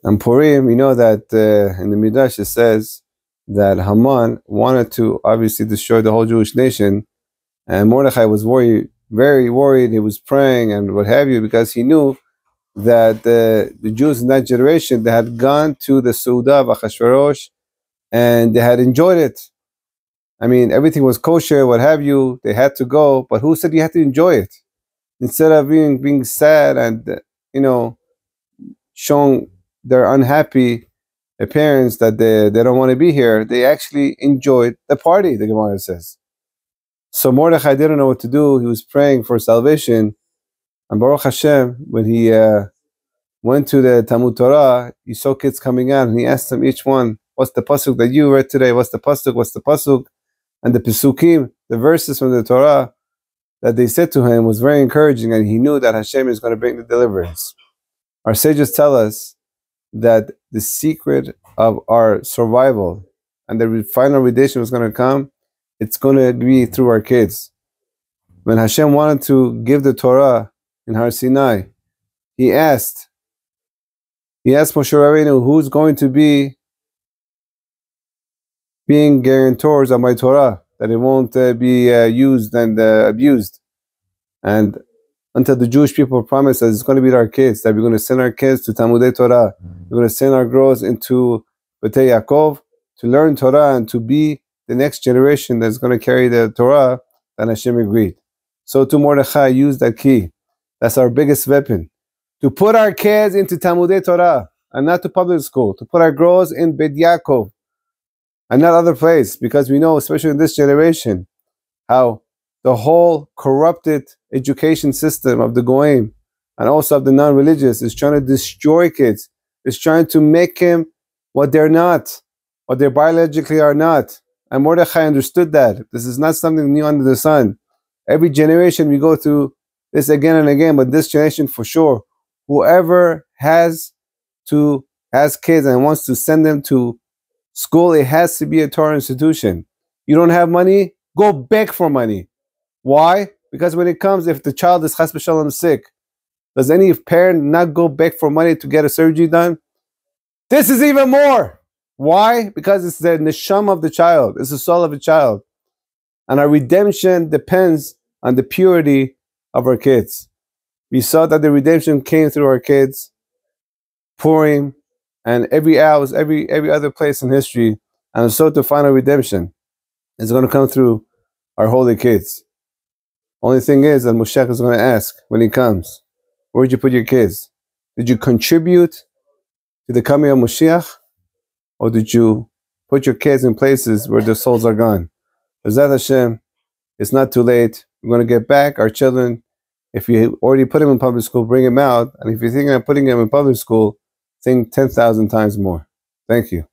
And Purim, we know that in the Midrash it says that Haman wanted to obviously destroy the whole Jewish nation, and Mordechai was worried, very worried. He was praying and what have you, because he knew that the Jews in that generation, they had gone to the Su'udah of Achashverosh and they had enjoyed it. I mean, everything was kosher, what have you. They had to go, but who said you had to enjoy it? Instead of being sad and showing their unhappy appearance that they don't want to be here, they actually enjoyed the party, the Gemara says. So Mordechai didn't know what to do. He was praying for salvation. And Baruch Hashem, when he went to the Talmud Torah, he saw kids coming out and he asked them each one, what's the pasuk that you read today? What's the pasuk? What's the pasuk? And the pesukim, the verses from the Torah that they said to him was very encouraging, and he knew that Hashem is going to bring the deliverance. Our sages tell us that the secret of our survival and the final redemption was going to come, it's going to be through our kids. When Hashem wanted to give the Torah in Har Sinai, he asked Moshe Rabbeinu, who's going to be being guarantors of my Torah, that it won't be used and abused. And until the Jewish people promised us it's going to be our kids, that we're going to send our kids to Talmudei Torah. We're going to send our girls into B'tei Yaakov to learn Torah and to be the next generation that's going to carry the Torah. And Hashem agreed. So to Mordechai, use that key. That's our biggest weapon. To put our kids into Talmudei Torah and not to public school. To put our girls in Beit Yaakov and not other place. Because we know, especially in this generation, how the whole corrupted education system of the Goyim and also of the non-religious is trying to destroy kids. It's trying to make them what they're not, what they biologically are not. And Mordechai understood that. This is not something new under the sun. Every generation we go through this again and again, but this generation for sure, whoever has kids and wants to send them to school, it has to be a Torah institution. You don't have money, go beg for money. Why? Because when it comes, if the child is chas v'shalom sick, does any parent not go beg for money to get a surgery done? This is even more. Why? Because it's the Neshama of the child. It's the soul of the child. And our redemption depends on the purity of our kids. We saw that the redemption came through our kids, Purim, and every other place in history. And so to final redemption is going to come through our holy kids. Only thing is that Moshe is going to ask when he comes, where did you put your kids? Did you contribute to the coming of Moshiach? Or did you put your kids in places where their souls are gone? B'ezrat Hashem, it's not too late. We're going to get back our children. If you already put them in public school, bring them out. And if you're thinking of putting them in public school, think 10,000 times more. Thank you.